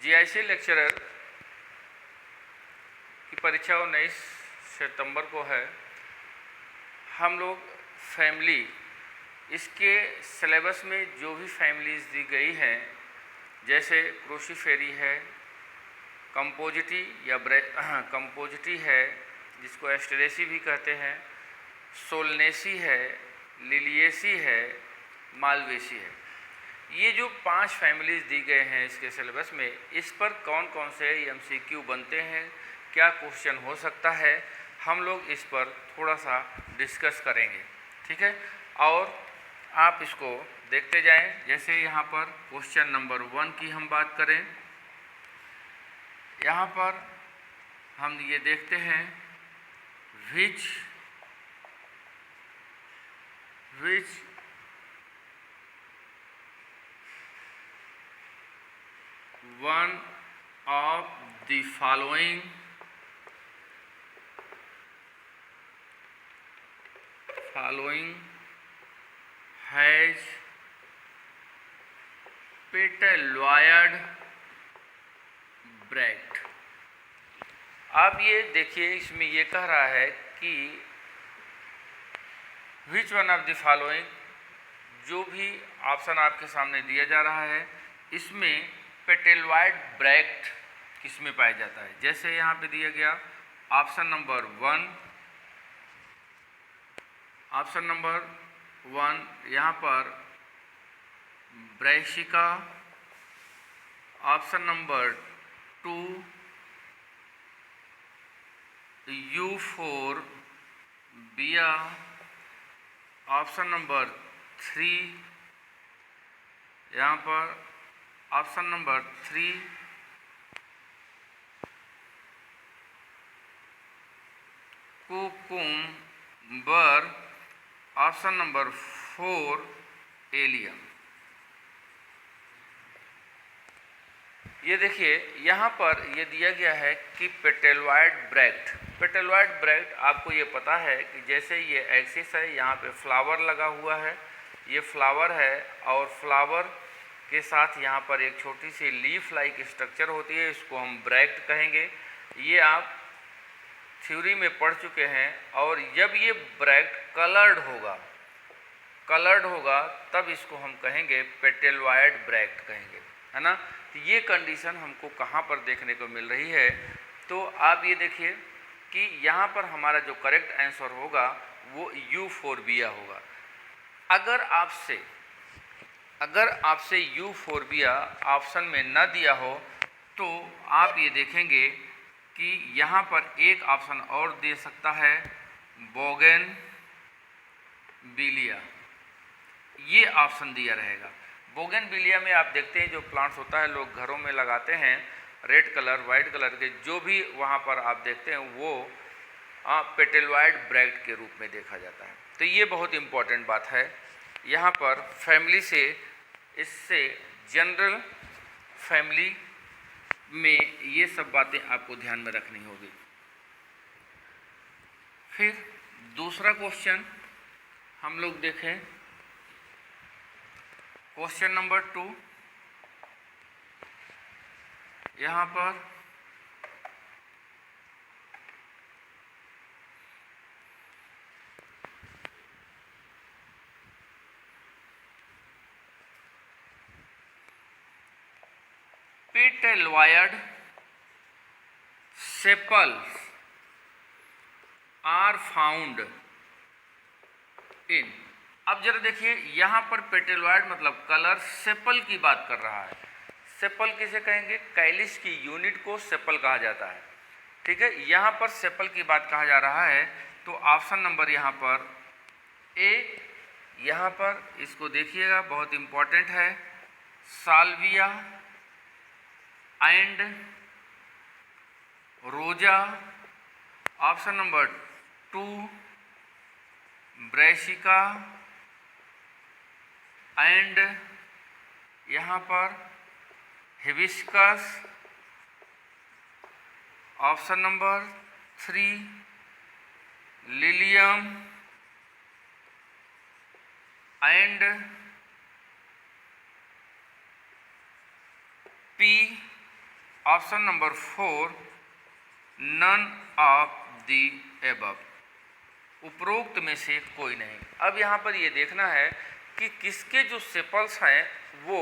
GIC lecturer की परीक्षा 19 सितंबर को है। हम लोग फैमिली, इसके सिलेबस में जो भी फैमिलीज़ दी गई हैं, जैसे क्रोसीफेरी है, कंपोजिटी या कंपोजिटी है जिसको एस्टेरेसी भी कहते हैं, सोलनेसी है, लिलिएसी है, मालवेसी है। ये जो 5 फैमिलीज़ दी गए हैं इसके सिलेबस में, इस पर कौन कौन से एमसीक्यू बनते हैं, क्या क्वेश्चन हो सकता है, हम लोग इस पर थोड़ा सा डिस्कस करेंगे। ठीक है, और आप इसको देखते जाएं। जैसे यहाँ पर क्वेश्चन नंबर 1 की हम बात करें, यहाँ पर हम ये देखते हैं which one of the following has petaloid bract. आप ये देखिए, इसमें ये कह रहा है कि which one of the following, जो भी ऑप्शन आपके सामने दिया जा रहा है इसमें पेटेलॉयड ब्रैक्ट किस में पाया जाता है। जैसे यहाँ पे दिया गया ऑप्शन नंबर 1 यहाँ पर Brassica, option number 2 euphorbia, option number 3 यहाँ पर option number 3 cucumber, option number 4 allium. ये देखिए यहाँ पर ये दिया गया है कि पेटेलॉयड ब्रैक्ट आपको ये पता है कि जैसे ये एक्सिस है, यहाँ पे फ्लावर लगा हुआ है, ये फ्लावर है और फ्लावर के साथ यहाँ पर एक छोटी सी लीफ लाइक स्ट्रक्चर होती है, इसको हम ब्रैक्ट कहेंगे। ये आप थ्योरी में पढ़ चुके हैं। और जब ये ब्रैक्ट कलर्ड होगा तब इसको हम कहेंगे पेटेलॉयड ब्रैक्ट कहेंगे, है ना। तो ये कंडीशन हमको कहाँ पर देखने को मिल रही है, तो आप ये देखिए कि यहाँ पर हमारा जो करेक्ट आंसर होगा वो यूफोरबिया होगा। अगर आपसे यूफोरबिया ऑप्शन में न दिया हो तो आप ये देखेंगे कि यहाँ पर एक ऑप्शन और दे सकता है, बोगेनविलिया, ये ऑप्शन दिया रहेगा। बोगेनविलिया में आप देखते हैं जो प्लांट्स होता है लोग घरों में लगाते हैं, रेड कलर वाइट कलर के जो भी वहाँ पर आप देखते हैं वो पेटेलॉयड ब्रैक्ट के रूप में देखा जाता है। तो ये बहुत इम्पॉर्टेंट बात है। यहाँ पर फैमिली से, इससे जनरल फैमिली में ये सब बातें आपको ध्यान में रखनी होगी। फिर दूसरा क्वेश्चन हम लोग देखें, क्वेश्चन नंबर 2। यहाँ पर petaloid sepals are found in. अब जरा देखिए, यहाँ पर पेटेलॉयड मतलब कलर, सेपल की बात कर रहा है। सेपल किसे कहेंगे? कैलिस की यूनिट को सेपल कहा जाता है। ठीक है, यहाँ पर सेपल की बात कहा जा रहा है। तो ऑप्शन नंबर यहाँ पर ए, यहाँ पर इसको देखिएगा, बहुत इम्पॉर्टेंट है, salvia and rosa, option number 2 brassica and यहाँ पर hibiscus, option number 3 lilium and pea option number 4 none of the above, उपरोक्त में से कोई नहीं। अब यहाँ पर ये देखना है कि किसके जो सेपल्स हैं वो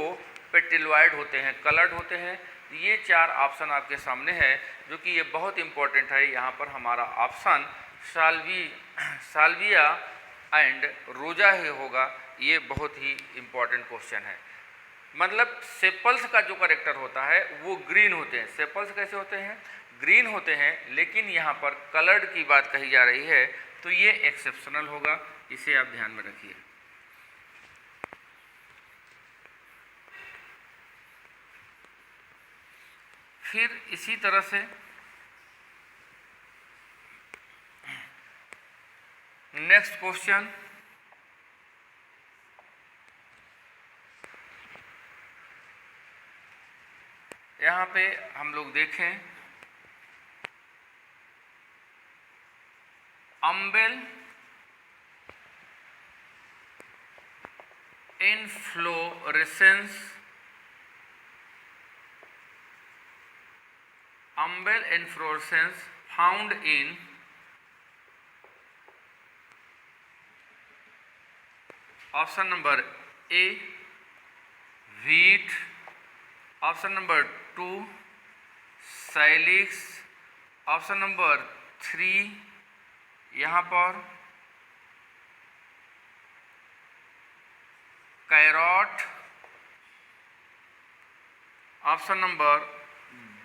पेटिलॉइड होते हैं, कलर्ड होते हैं। ये 4 ऑप्शन आपके सामने है, जो कि ये बहुत इंपॉर्टेंट है। यहाँ पर हमारा ऑप्शन साल्विया एंड रोजा ही होगा। ये बहुत ही इंपॉर्टेंट क्वेश्चन है। मतलब सेपल्स का जो करेक्टर होता है वो ग्रीन होते हैं। सेपल्स कैसे होते हैं? ग्रीन होते हैं, लेकिन यहाँ पर कलर्ड की बात कही जा रही है, तो ये एक्सेप्शनल होगा, इसे आप ध्यान में रखिए। फिर इसी तरह से नेक्स्ट क्वेश्चन, यहाँ पे हम लोग देखें humble inflorescence, umbel inflorescence found in option number A wheat, option number 2 salix, option number 3 यहाँ पर carrot, option number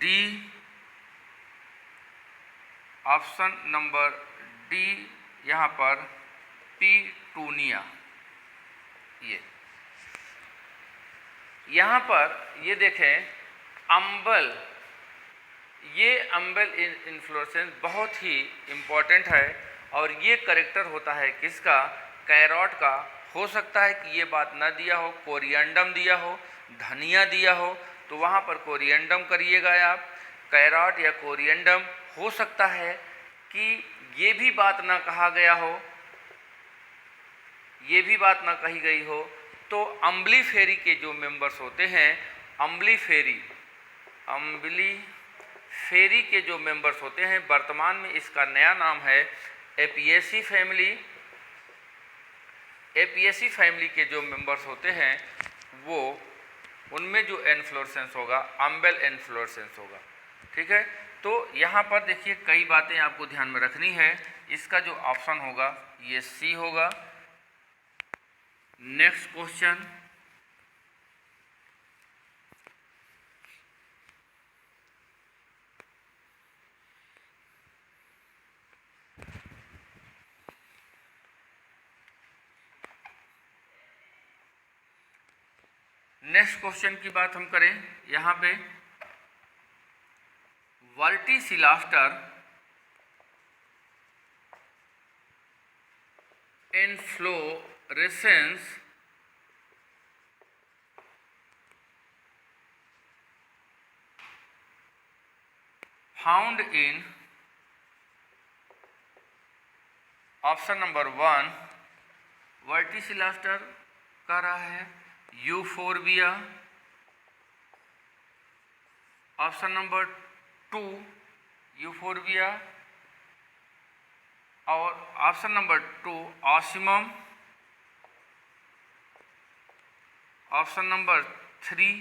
D, option number D यहाँ पर पीटूनिया। ये यहाँ पर ये देखें अम्बल, ये अम्बल इन्फ्लोरेसेंस बहुत ही इम्पॉर्टेंट है और ये करेक्टर होता है किसका? कैरोट का। हो सकता है कि ये बात ना दिया हो, कोरिएंडम दिया हो, धनिया दिया हो, तो वहाँ पर कोरिएंडम करिएगा आप। कैरोट या कोरिएंडम हो सकता है कि ये भी बात ना कहा गया हो, ये भी बात ना कही गई हो, तो अम्बली फेरी के जो मेंबर्स होते हैं, अम्बली फेरी के जो मेंबर्स होते हैं, वर्तमान में इसका नया नाम है एपिएसी फैमिली। एपिएसी फैमिली के जो मेंबर्स होते हैं वो उनमें जो इन्फ्लोरेसेंस होगा अम्बेल इन्फ्लोरेसेंस होगा। ठीक है, तो यहाँ पर देखिए कई बातें आपको ध्यान में रखनी है। इसका जो ऑप्शन होगा ये सी होगा। नेक्स्ट क्वेश्चन, नेक्स्ट क्वेश्चन की बात हम करें, यहाँ पे verticillaster inflorescence found in option number 1 verticillaster कह रहा है यूफोरबिया, ऑप्शन नंबर 2 यूफोरबिया, और option number 2 Ocimum, option number 3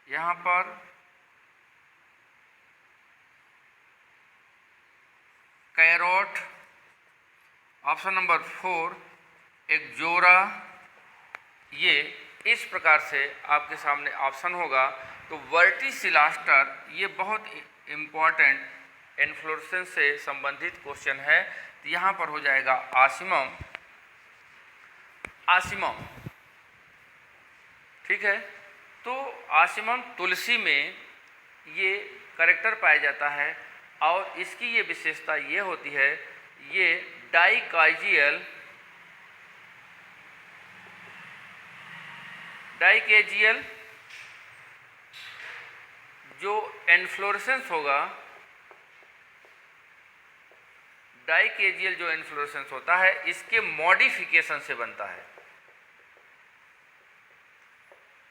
यहाँ पर कैरोट, ऑप्शन नंबर 4 एक्जोरा। ये इस प्रकार से आपके सामने ऑप्शन होगा। तो वर्टिसिलास्टर ये बहुत इम्पॉर्टेंट इन्फ्लोरेसेंस से संबंधित क्वेश्चन है। तो यहाँ पर हो जाएगा ऑसिमम। ऑसिमम ठीक है, तो ऑसिमम तुलसी में ये करेक्टर पाया जाता है और इसकी ये विशेषता ये होती है, ये डाइकाइजियल जो इन्फ्लोरेसेंस होगा, डाइकेजियल जो इन्फ्लोरेसेंस होता है इसके मॉडिफिकेशन से बनता है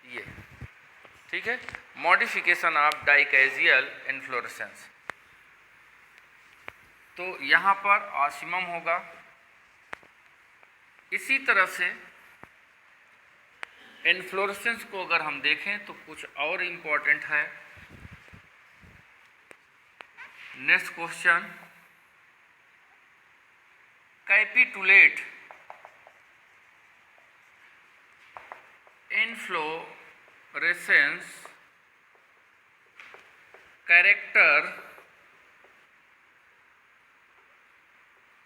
ये। ठीक है, मॉडिफिकेशन ऑफ डाइकैजियल इन्फ्लोरेसेंस। तो यहाँ पर ऑसिमम होगा। इसी तरह से इन्फ्लोरेसेंस को अगर हम देखें तो कुछ और इम्पोर्टेंट है। Next question, capitulate inflorescence character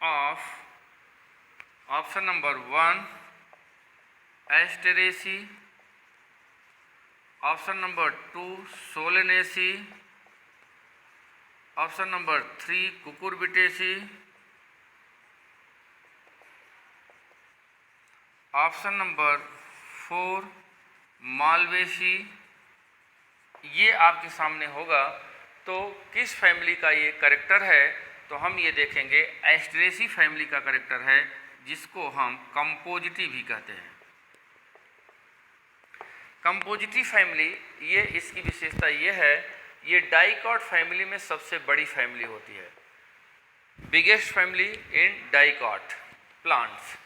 of option number 1 Asteraceae, option number 2 Solanaceae, option number 3 Cucurbitaceae, option number 4 Malvaceae. ये आपके सामने होगा। तो किस फैमिली का ये करेक्टर है, तो हम ये देखेंगे एस्टेरेसी फैमिली का करेक्टर है, जिसको हम कंपोजिटी भी कहते हैं। कंपोजिटी फैमिली, ये इसकी विशेषता ये है, ये डाइकॉट फैमिली में सबसे बड़ी फैमिली होती है, biggest family in dicot plants.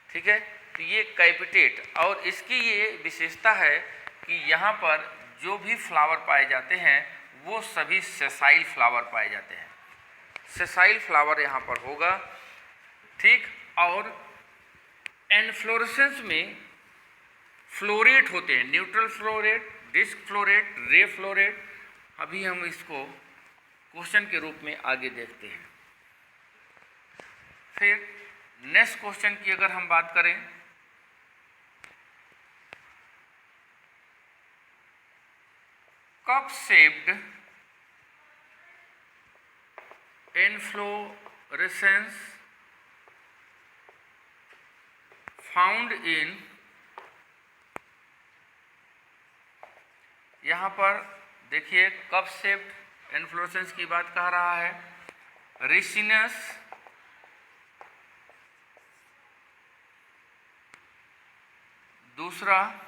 ठीक है, तो ये कैपिटेट, और इसकी ये विशेषता है कि यहाँ पर जो भी फ्लावर पाए जाते हैं वो सभी सेसाइल फ्लावर पाए जाते हैं। सेसाइल फ्लावर यहाँ पर होगा। ठीक, और इन्फ्लोरेसेंस में फ्लोरेट होते हैं, neutral floret, disc floret, ray floret. अभी हम इसको क्वेश्चन के रूप में आगे देखते हैं। फिर नेक्स्ट क्वेश्चन की अगर हम बात करें, cup shaped inflorescence found in, यहाँ पर देखिए कप शेप्ड इन्फ्लोरेसेंस की बात कह रहा है। रिसिनस, दूसरा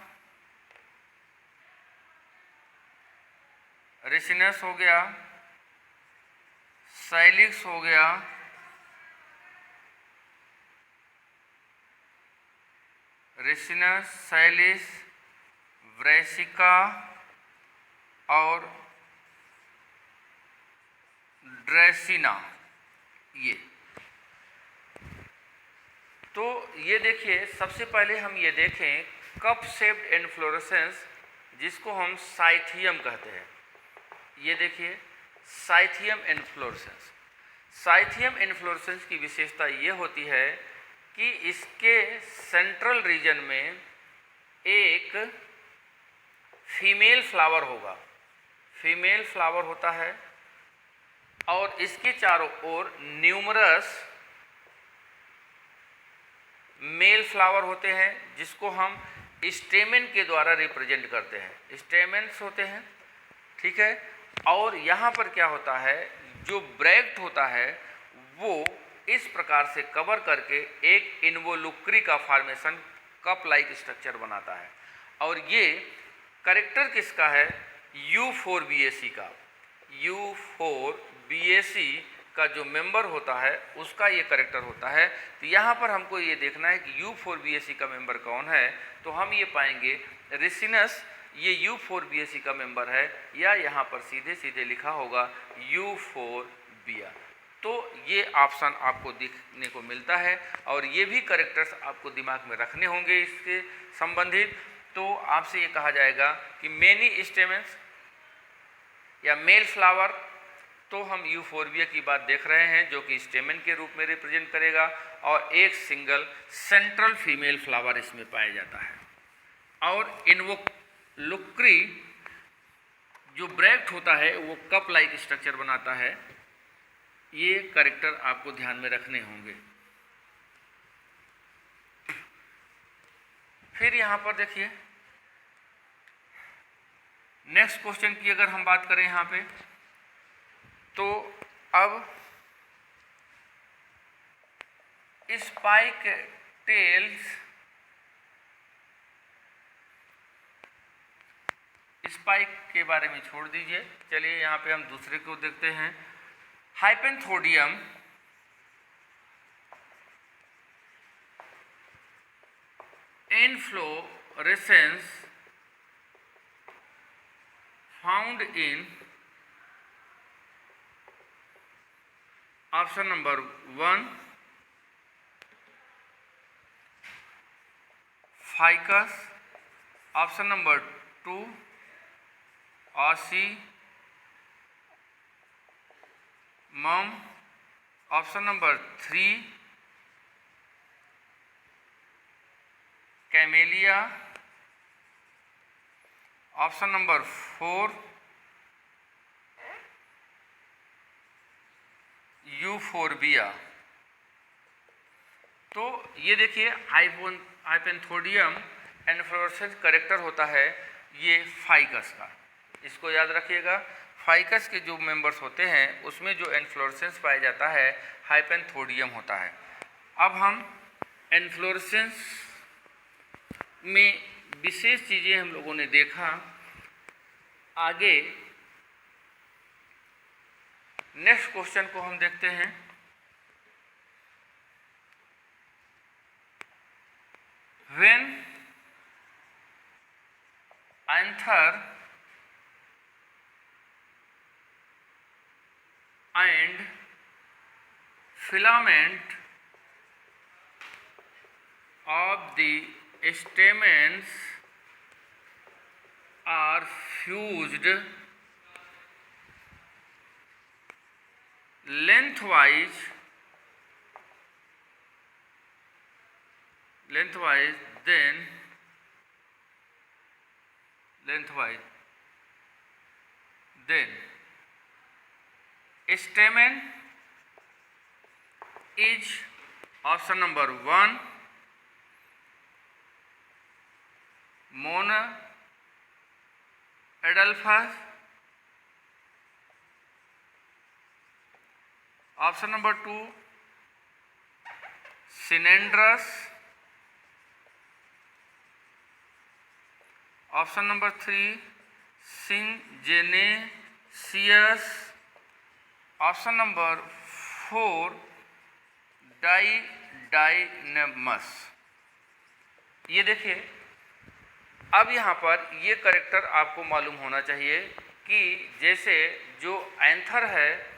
रिसिनस हो गया, साइलिक्स हो गया, रिसिनस, साइलिस, ब्रेसिका और ड्रेसिना। ये तो ये देखिए, सबसे पहले हम ये देखें कप शेप्ड इन्फ्लोरेसेंस, जिसको हम साइथियम कहते हैं। ये देखिए साइथियम इन्फ्लोरेसेंस। साइथियम इन्फ्लोरेसेंस की विशेषता ये होती है कि इसके सेंट्रल रीजन में एक फीमेल फ्लावर होगा, फीमेल फ्लावर होता है, और इसके चारों ओर न्यूमरस मेल फ्लावर होते हैं, जिसको हम स्टेमेन के द्वारा रिप्रेजेंट करते हैं, स्टेमेन्स होते हैं। ठीक है, और यहाँ पर क्या होता है, जो ब्रैक्ट होता है वो इस प्रकार से कवर करके एक इन्वोलुक्री का फॉर्मेशन, कप लाइक स्ट्रक्चर बनाता है। और ये करेक्टर किसका है, U4BAC का। U4BAC का जो मेंबर होता है उसका ये करेक्टर होता है। तो यहाँ पर हमको ये देखना है कि U4BAC का मेंबर कौन है, तो हम ये पाएंगे रिसिनस ये U4BAC का मेंबर है, या यहाँ पर सीधे सीधे लिखा होगा U4BA। तो ये ऑप्शन आपको दिखने को मिलता है, और ये भी करेक्टर्स आपको दिमाग में रखने होंगे इसके संबंधित। तो आपसे ये कहा जाएगा कि मेनी स्टेमेंस या मेल फ्लावर, तो हम U4BA की बात देख रहे हैं, जो कि स्टेमेन के रूप में रिप्रेजेंट करेगा, और एक सिंगल सेंट्रल फीमेल फ्लावर इसमें पाया जाता है। और इन्वोलुक्री जो ब्रैक्ट होता है वो कप लाइक स्ट्रक्चर बनाता है। ये करेक्टर आपको ध्यान में रखने होंगे। फिर यहाँ पर देखिए नेक्स्ट क्वेश्चन की अगर हम बात करें यहाँ पे, तो अब स्पाइक टेल्स स्पाइक के बारे में छोड़ दीजिए, चलिए यहाँ पे हम दूसरे को देखते हैं। Hypanthodium inflorescence found in option number 1 ficus, option number 2 ocimum, option number 3 camellia, option number 4 euphorbia. तो ये देखिए हाइपेंथोडियम इनफ्लोरेसेंस करेक्टर होता है ये फाइकस का, इसको याद रखिएगा। फाइकस के जो मेंबर्स होते हैं उसमें जो इनफ्लोरेसेंस पाया जाता है हाइपेंथोडियम होता है। अब हम इनफ्लोरेसेंस में विशेष चीज़ें हम लोगों ने देखा। आगे नेक्स्ट क्वेश्चन को हम देखते हैं। When anther and filament of the stamens are fused lengthwise, then stamen is option number 1 monoadelphous, option number 2 cylindrous, option number 3 syngenesious, option number 4 डाइडाइनमस। ये देखिए, अब यहाँ पर ये करेक्टर आपको मालूम होना चाहिए कि जैसे जो एंथर है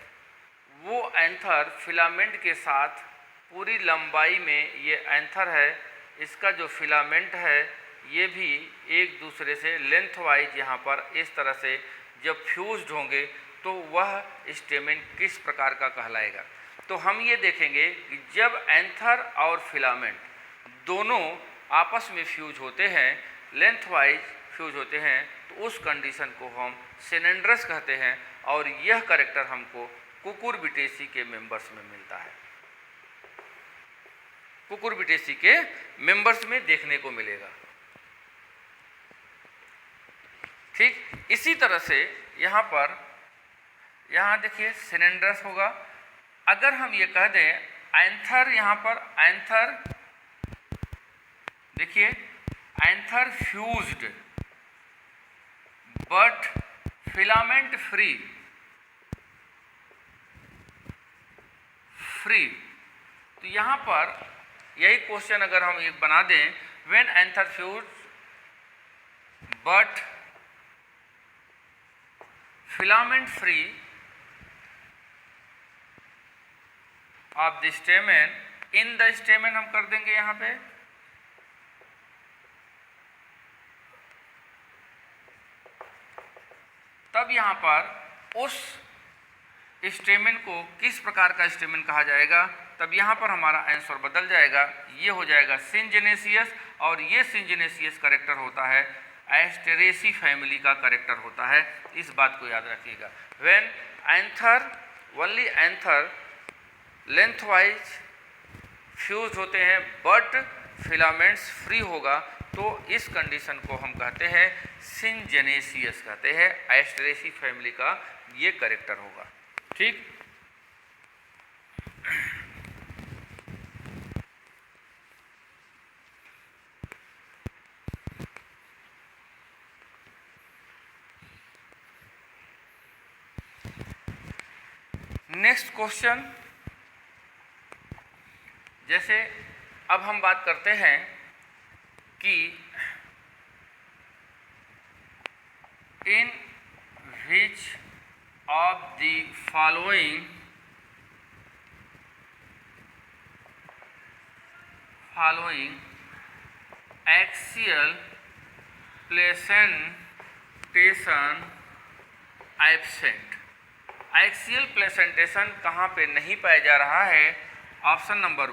वो एंथर फिलामेंट के साथ पूरी लंबाई में ये एंथर है, इसका जो फिलामेंट है ये भी एक दूसरे से लेंथ वाइज यहाँ पर इस तरह से जब फ्यूज्ड होंगे तो वह स्टेमेन किस प्रकार का कहलाएगा। तो हम ये देखेंगे कि जब एंथर और फिलामेंट दोनों आपस में फ्यूज होते हैं, लेंथ वाइज फ्यूज होते हैं, तो उस कंडीशन को हम सिलेंड्रस कहते हैं और यह करेक्टर हमको कुकुरबिटेसी के मेंबर्स में मिलता है, कुकुरबिटेसी के मेंबर्स में देखने को मिलेगा। ठीक इसी तरह से यहाँ देखिए सिलेंडरस होगा। अगर हम ये कह दें एंथर, यहाँ पर एंथर देखिए anther fused but filament free, तो यहाँ पर यही क्वेश्चन अगर हम एक बना दें, when anther fused but filament free of the stamen, in the stamen हम कर देंगे यहाँ पे, तब यहाँ पर उस स्टेमेन को किस प्रकार का स्टेमेन कहा जाएगा, तब यहाँ पर हमारा आंसर बदल जाएगा, ये हो जाएगा सिंजेनेसियस। और ये सिंजेनेसियस करेक्टर होता है एस्टेरेसी फैमिली का करेक्टर होता है, इस बात को याद रखिएगा। When anther only anther length wise fuse होते हैं बट फिलामेंट्स फ्री होगा, तो इस कंडीशन को हम कहते हैं सिंजेनेसियस कहते हैं, एस्टेरेसी फैमिली का ये करेक्टर होगा। ठीक, नेक्स्ट क्वेश्चन, जैसे अब हम बात करते हैं कि in which of the following axile placentation absent. Axile placentation कहाँ पे नहीं पाया जा रहा है? Option number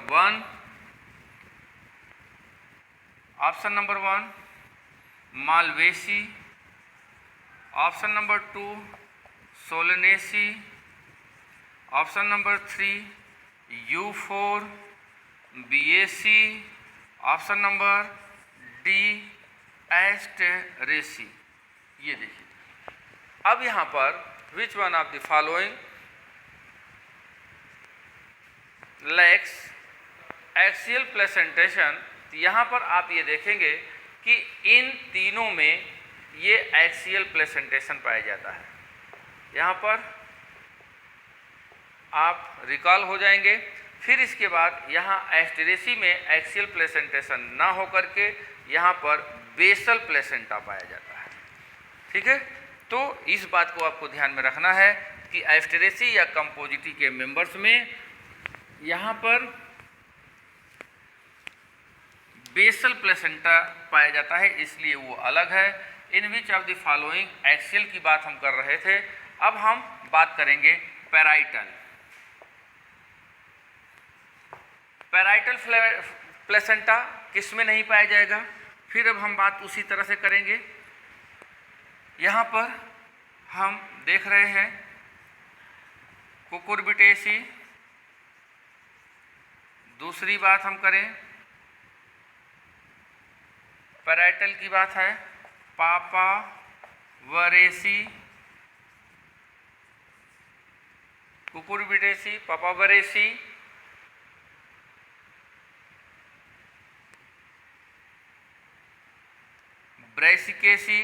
one malvaceae, option number 2 solanaceae, option number 3 U4 BAC, option number D asteraceae. ये देखिए, अब यहाँ पर which one of the following lacks axile placentation. यहाँ पर आप ये देखेंगे कि इन तीनों में ये एक्सियल प्लेसेंटेशन पाया जाता है। यहाँ पर आप रिकॉल हो जाएंगे। फिर इसके बाद यहाँ एस्टेरेसी में एक्सियल प्लेसेंटेशन ना होकर के यहाँ पर बेसल प्लेसेंटा पाया जाता है। ठीक है, तो इस बात को आपको ध्यान में रखना है कि एस्टेरेसी या कंपोजिटी के मेंबर्स में यहाँ पर बेसल प्लेसेंटा पाया जाता है, इसलिए वो अलग है। In which of the following axile की बात हम कर रहे थे, अब हम बात करेंगे पैराइटल। पैराइटल प्लेसेंटा किस में नहीं पाया जाएगा? फिर अब हम बात उसी तरह से करेंगे। यहाँ पर हम देख रहे हैं कुकुरबिटेसी। दूसरी बात हम करें, पैराइटल की बात है पापा वरेसी, कुकुरबिटेसी, पापा वरेसी, ब्रैसिकेसी,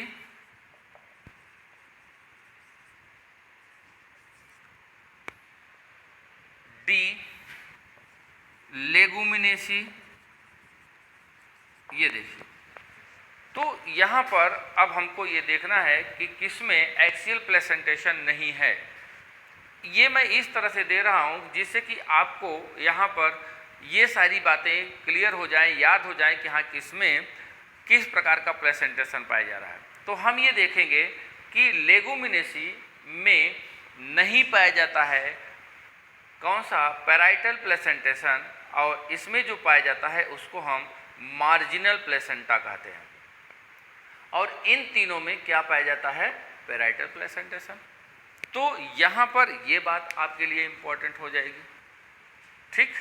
डी लेगुमिनेसी। ये देखिए, तो यहाँ पर अब हमको ये देखना है कि किसमें एक्सियल प्लेसेंटेशन नहीं है। ये मैं इस तरह से दे रहा हूँ जिससे कि आपको यहाँ पर ये सारी बातें क्लियर हो जाएं, याद हो जाएं कि हाँ किसमें किस प्रकार का प्लेसेंटेशन पाया जा रहा है। तो हम ये देखेंगे कि लेगुमिनेसी में नहीं पाया जाता है कौन सा? पैराइटल प्लेसेंटेशन, और इसमें जो पाया जाता है उसको हम मार्जिनल प्लेसेंटा कहते हैं। और इन तीनों में क्या पाया जाता है? Parietal placentation. तो यहाँ पर ये बात आपके लिए इम्पोर्टेंट हो जाएगी। ठीक,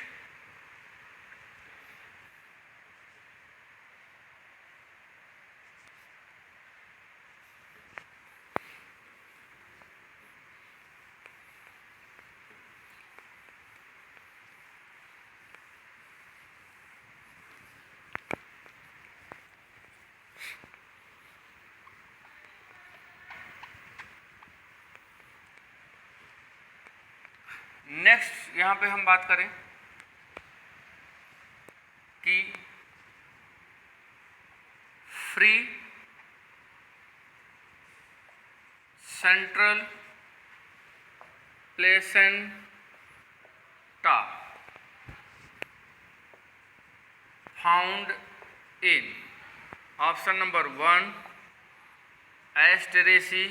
नेक्स्ट यहाँ पे हम बात करें कि free central placenta found in option number 1 Asteraceae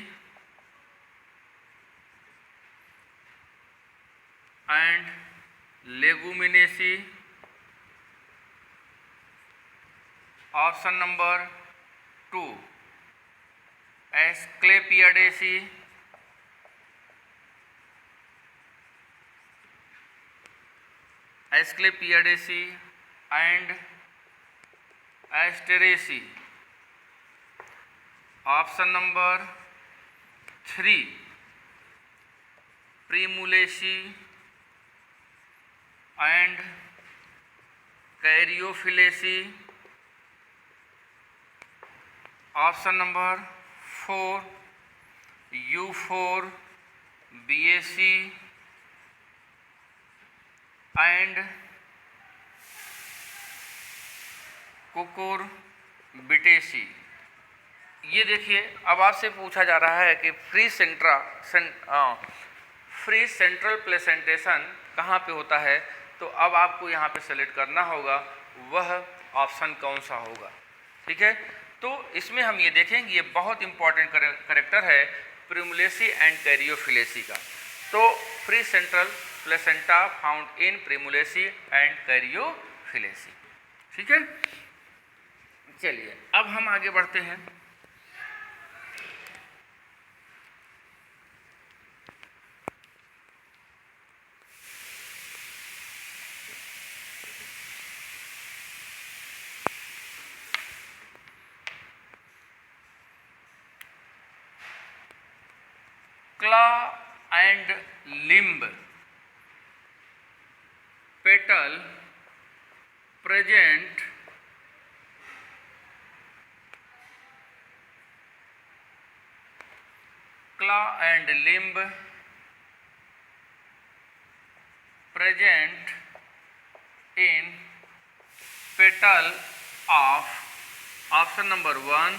and leguminaceae, option number 2 asclepiadaceae, and asteraceae, option number 3 primulaceae and Caryophyllaceae, option number 4 U4 BAC and Cucurbitaceae. ये देखिए, अब आपसे पूछा जा रहा है कि फ्री सेंट्रल प्लेसेंटेशन कहाँ पे होता है, तो अब आपको यहाँ पे सेलेक्ट करना होगा वह ऑप्शन कौन सा होगा। ठीक है, तो इसमें हम ये देखेंगे, ये बहुत इंपॉर्टेंट करेक्टर है प्रिमुलेसी एंड कैरियोफिलेसी का। तो free central placenta found in primulaceae and caryophyllaceae. ठीक है, चलिए अब हम आगे बढ़ते हैं। claw and limb, petal present claw and limb present in petal of option number 1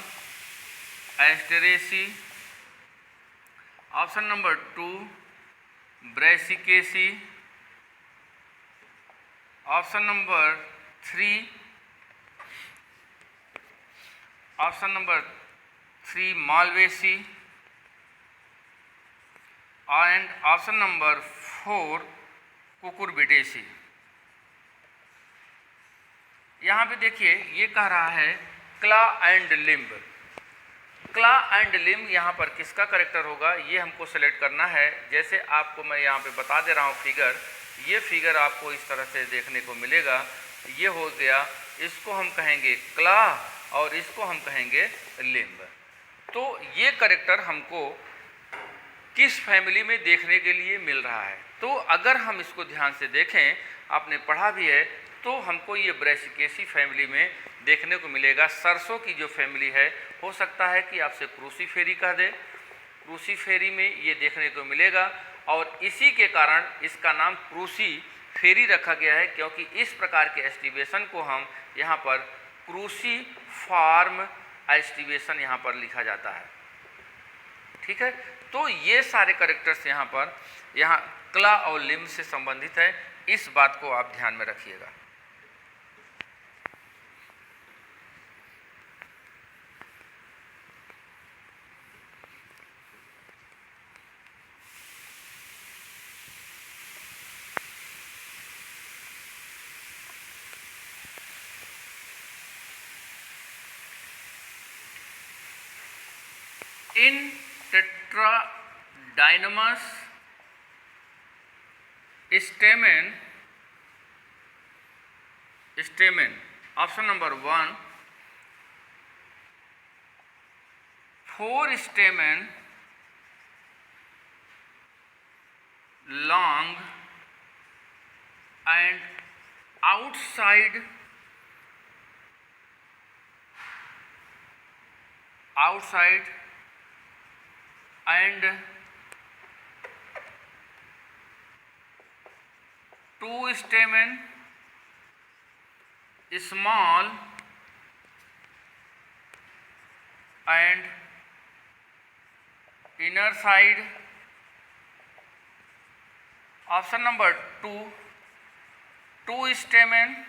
Asteraceae, option number 2 Brassicaceae, option number 3 Malvaceae, and option number 4 Cucurbitaceae। यहाँ पे देखिए ये कह रहा है क्ला एंड लिम्ब। क्ला एंड लिम्ब यहाँ पर किसका करेक्टर होगा, ये हमको सेलेक्ट करना है। जैसे आपको मैं यहाँ पे बता दे रहा हूँ फिगर, ये फिगर आपको इस तरह से देखने को मिलेगा। ये हो गया, इसको हम कहेंगे क्ला और इसको हम कहेंगे लिम्ब। तो ये करेक्टर हमको किस फैमिली में देखने के लिए मिल रहा है, तो अगर हम इसको ध्यान से देखें, आपने पढ़ा भी है, तो हमको ये ब्रैसिकेसी फैमिली में देखने को मिलेगा। सरसों की जो फैमिली है, हो सकता है कि आपसे क्रूसीफेरी कह दे, क्रूसीफेरी में ये देखने को मिलेगा और इसी के कारण इसका नाम क्रूसीफेरी रखा गया है, क्योंकि इस प्रकार के एस्टिवेशन को हम यहाँ पर क्रूसीफार्म एस्टिवेशन यहाँ पर लिखा जाता है। ठीक है, तो ये सारे करेक्टर्स यहाँ पर क्ला और लिम्ब से संबंधित है, इस बात को आप ध्यान में रखिएगा। In Tetradynamous stamen, option number 1 4 stamen long and outside and 2 stamen small and inner side, option number 2 stamen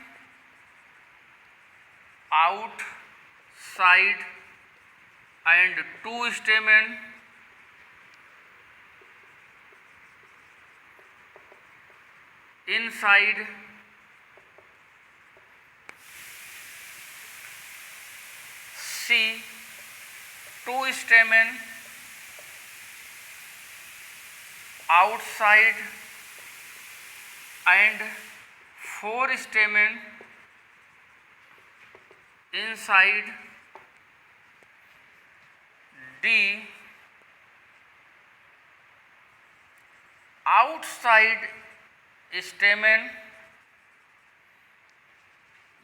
outside and 2 stamen inside, C 2 stamen outside and 4 stamen inside, D outside stamen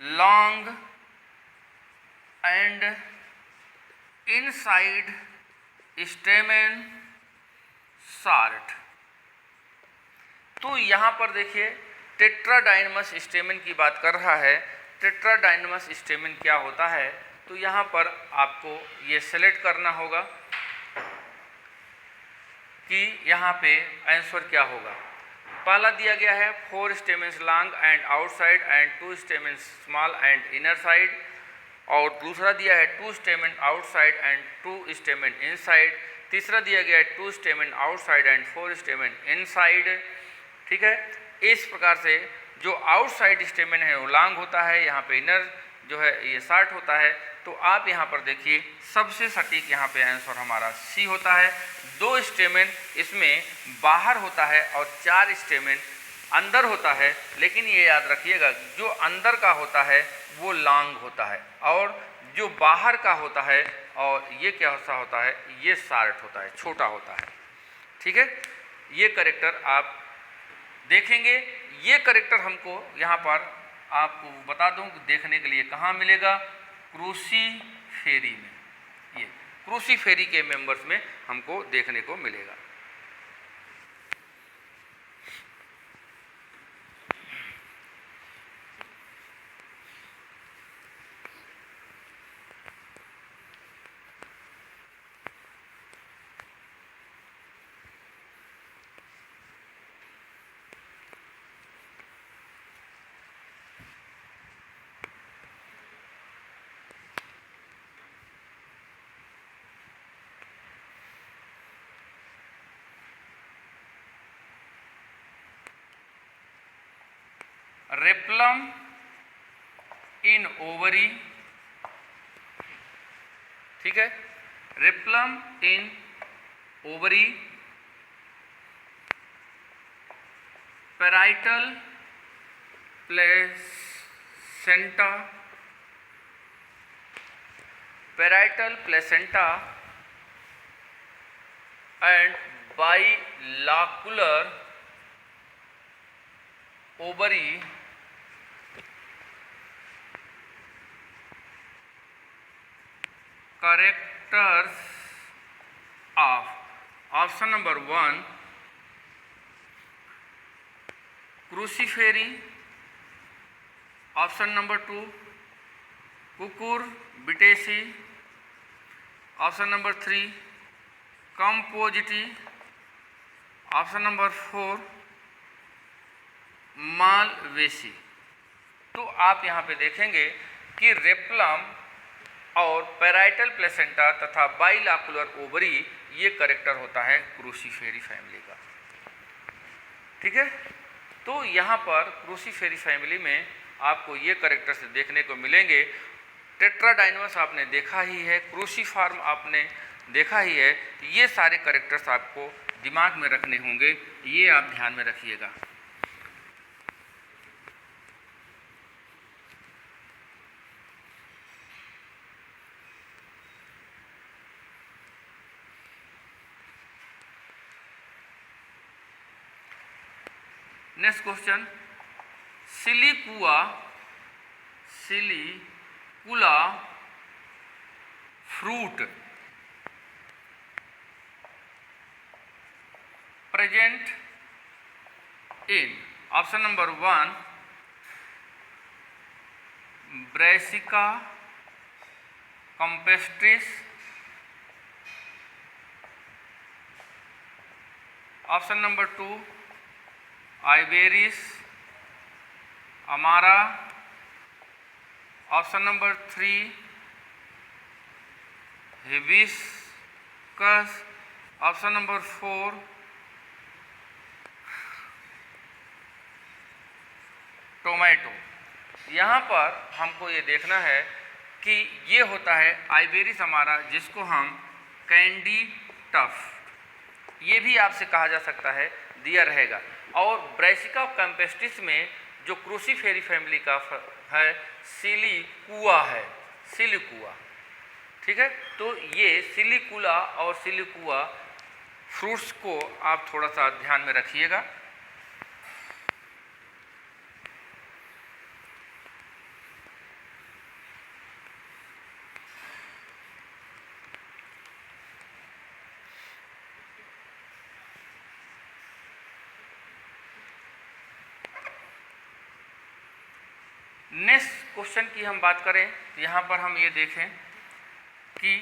long and inside stamen short। तो यहाँ पर देखिए टेट्राडाइनमस स्टेमन की बात कर रहा है। टेट्राडाइनमस स्टेमन क्या होता है, तो यहाँ पर आपको ये सेलेक्ट करना होगा कि यहाँ पे आंसर क्या होगा। पहला दिया गया है 4 stamens long and outside and 2 stamens small and inner side, और दूसरा दिया है 2 stamen outside and 2 stamen inside. तीसरा दिया गया है 2 stamen outside and 4 stamen inside. ठीक है, इस प्रकार से जो आउटसाइड स्टेमेन है वो लॉन्ग होता है, यहाँ पे इनर जो है ये शॉर्ट होता है। तो आप यहाँ पर देखिए सबसे सटीक यहाँ पे आंसर हमारा सी होता है। 2 स्टेमेन इसमें बाहर होता है और 4 स्टेमेन अंदर होता है, लेकिन ये याद रखिएगा जो अंदर का होता है वो लॉन्ग होता है और जो बाहर का होता है और ये क्या होता है, ये शॉर्ट होता है, छोटा होता है। ठीक है, ये करेक्टर आप देखेंगे। ये करेक्टर हमको यहाँ पर आपको बता दूं कि देखने के लिए कहाँ मिलेगा, क्रूसीफेरी में। ये क्रूसीफेरी के मेंबर्स में हमको देखने को मिलेगा। रेप्लम इन ओवरी, ठीक है, replum in ovary, parietal placenta, parietal placenta and bilocular ovary characters of option number 1 crucifery, option number 2 cucurbitaceae, option number 3 compositae, option number 4 Malvaceae. तो आप यहाँ पे देखेंगे कि रेप्लम और पैराइटल प्लेसेंटा तथा बाइलॉकुलर ओवरी ये करेक्टर होता है क्रूसीफेरी फैमिली का। ठीक है, तो यहाँ पर क्रूसीफेरी फैमिली में आपको ये करेक्टर्स देखने को मिलेंगे। टेट्राडाइनमस आपने देखा ही है, क्रूसीफॉर्म आपने देखा ही है। ये सारे करेक्टर्स आपको दिमाग में रखने होंगे, ये आप ध्यान में रखिएगा। Next question, silicula fruit present in option number 1 brassica campestris, option number 2 iberis amara, option number 3 hibiscus, option number 4 tomato. यहाँ पर हमको ये देखना है कि ये होता है आइबेरिस अमारा, जिसको हम कैंडी टफ ये भी आपसे कहा जा सकता है, दिया रहेगा। और ब्रेसिका कैम्पेस्टिस में जो क्रूसीफेरी फैमिली का है सिलिकुआ है, सिलिकुआ। ठीक है, तो ये सिलिकुला और सिलिकुआ फ्रूट्स को आप थोड़ा सा ध्यान में रखिएगा। नेक्स्ट क्वेश्चन की हम बात करें तो यहाँ पर हम ये देखें कि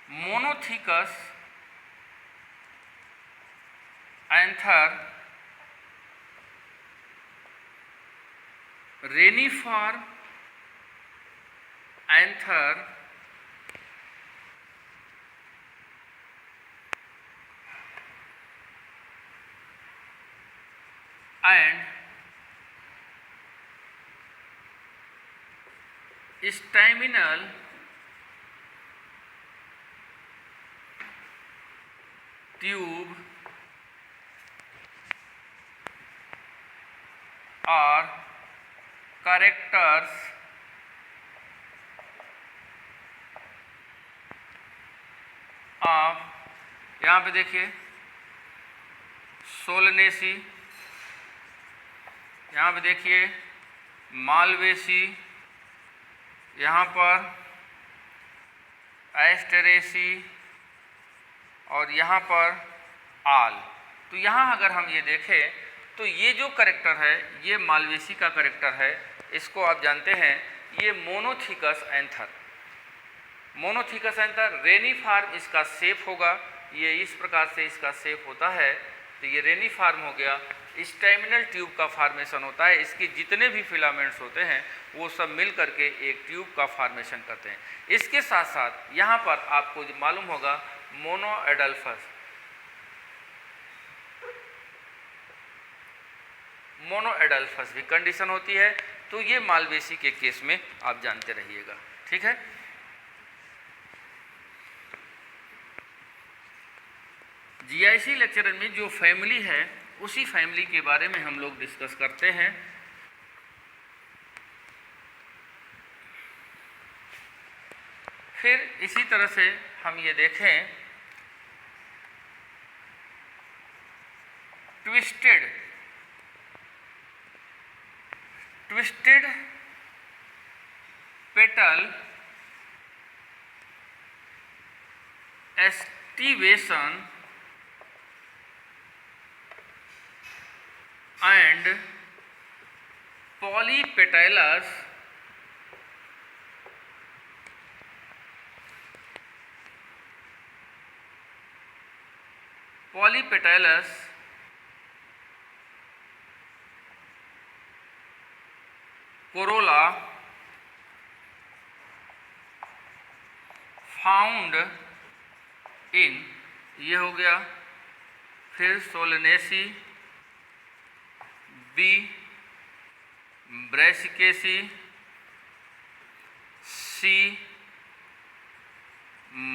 monothecous anther reniform anther and staminal tube are characters of, यहाँ पे देखिए सोलनेसी, यहाँ पे देखिए मालवेसी, यहाँ पर एस्टेरेसी और यहाँ पर आल। तो यहाँ अगर हम ये देखें तो ये जो करेक्टर है ये मालवेसी का करेक्टर है, इसको आप जानते हैं ये मोनोथिकस एंथर। मोनोथिकस एंथर रेनिफॉर्म इसका शेप होगा, ये इस प्रकार से इसका शेप होता है, तो ये रेनिफॉर्म हो गया। स्टैमिनल ट्यूब का फॉर्मेशन होता है, इसके जितने भी फिलामेंट्स होते हैं वो सब मिल करके एक ट्यूब का फॉर्मेशन करते हैं। इसके साथ साथ यहाँ पर आपको जो मालूम होगा मोनोएडल्फस, मोनोएडल्फस भी कंडीशन होती है, तो ये मालवेसी के केस में आप जानते रहिएगा, ठीक है। जीआईसी लेक्चर में जो फैमिली है उसी फैमिली के बारे में हम लोग डिस्कस करते हैं। फिर इसी तरह से हम ये देखें twisted petal aestivation and polypetalous corolla found in, ये हो गया। फिर सोलनेसी, बी ब्रैसिकेसी, सी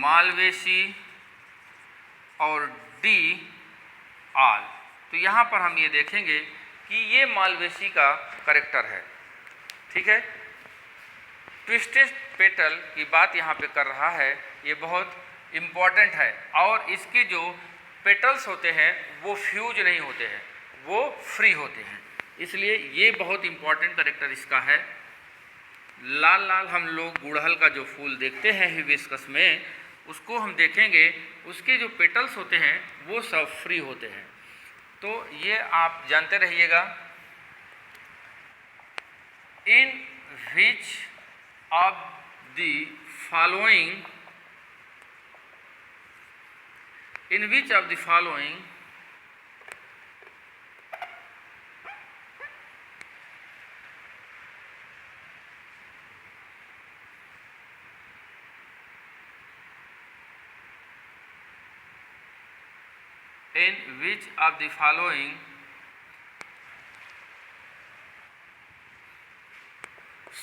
मालवेसी और डी आल। तो यहाँ पर हम ये देखेंगे कि ये मालवेसी का करेक्टर है, ठीक है। ट्विस्टेड पेटल की बात यहाँ पे कर रहा है, ये बहुत इम्पॉर्टेंट है, और इसके जो पेटल्स होते हैं वो फ्यूज नहीं होते हैं, वो फ्री होते हैं, इसलिए ये बहुत इम्पॉर्टेंट करेक्टर इसका है। लाल लाल हम लोग गुड़हल का जो फूल देखते हैं हिबिस्कस में, उसको हम देखेंगे उसके जो पेटल्स होते हैं वो सब फ्री होते हैं, तो ये आप जानते रहिएगा। In which of the following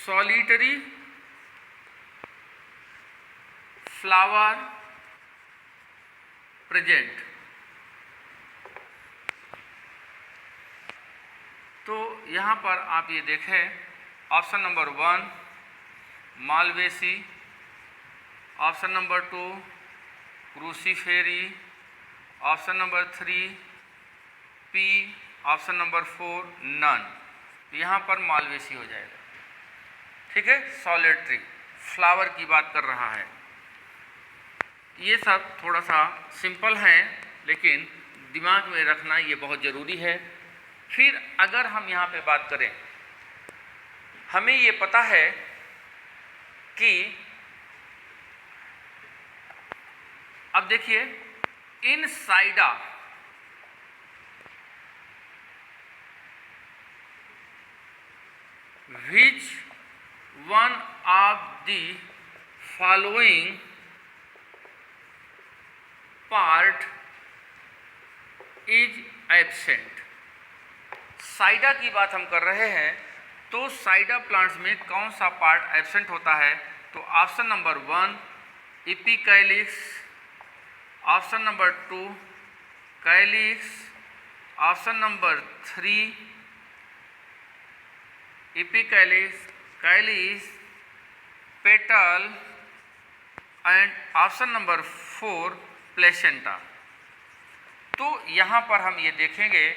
solitary flower present, तो यहाँ पर आप ये देखें option number 1 malvaceae, option number 2 क्रूसीफेरी, option number 3 pea, option number 4 none. यहाँ पर मालवेसी हो जाएगा, ठीक है। सॉलिटरी फ्लावर की बात कर रहा है। ये सब थोड़ा सा सिंपल है, लेकिन दिमाग में रखना ये बहुत ज़रूरी है। फिर अगर हम यहाँ पे बात करें, हमें ये पता है कि अब देखिए इन साइडा which one of the following part is absent। साइडा की बात हम कर रहे हैं, तो साइडा प्लांट्स में कौन सा पार्ट एब्सेंट होता है? तो option number 1 epicalyx, option number 2 calyx, option number 3 epicalyx, Kallis, petal and option number 4 placenta. तो यहाँ पर हम ये देखेंगे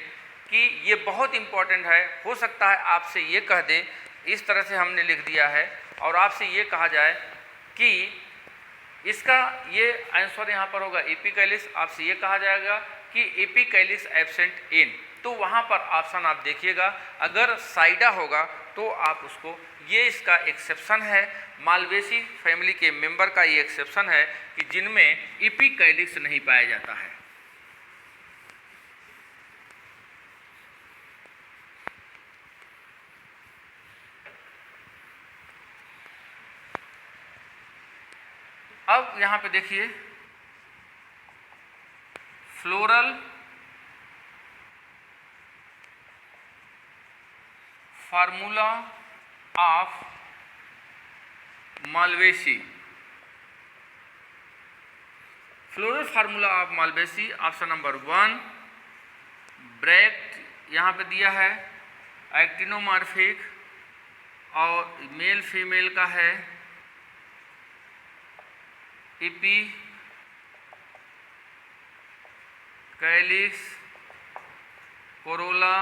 कि ये बहुत इम्पॉर्टेंट है। हो सकता है आपसे ये कह दे, इस तरह से हमने लिख दिया है और आपसे ये कहा जाए कि इसका ये आंसर यहाँ पर होगा एपिकैलिस, आपसे ये कहा जाएगा कि एपिकैलिस एब्सेंट इन, तो वहाँ पर ऑप्शन आप देखिएगा, अगर साइडा होगा तो आप उसको, ये इसका एक्सेप्शन है, मालवेसी फैमिली के मेंबर का ये एक्सेप्शन है कि जिनमें एपिकैलिस नहीं पाया जाता है। अब यहाँ पे देखिए floral formula of Malvaceae, floral formula of Malvaceae option number 1 bract यहाँ पे दिया है, एक्टिनोमॉर्फिक और मेल फीमेल का है, epicalyx, corolla,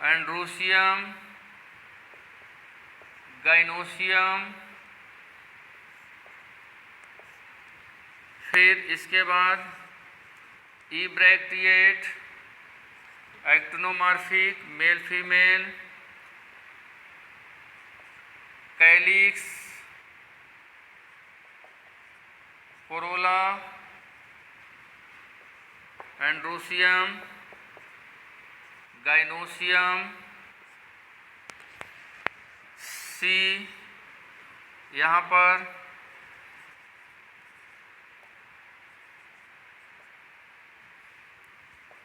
androecium, gynoecium, फिर इसके बाद ebracteate, actinomorphic male female, calyx, corolla, androecium, gynoecium, C यहाँ पर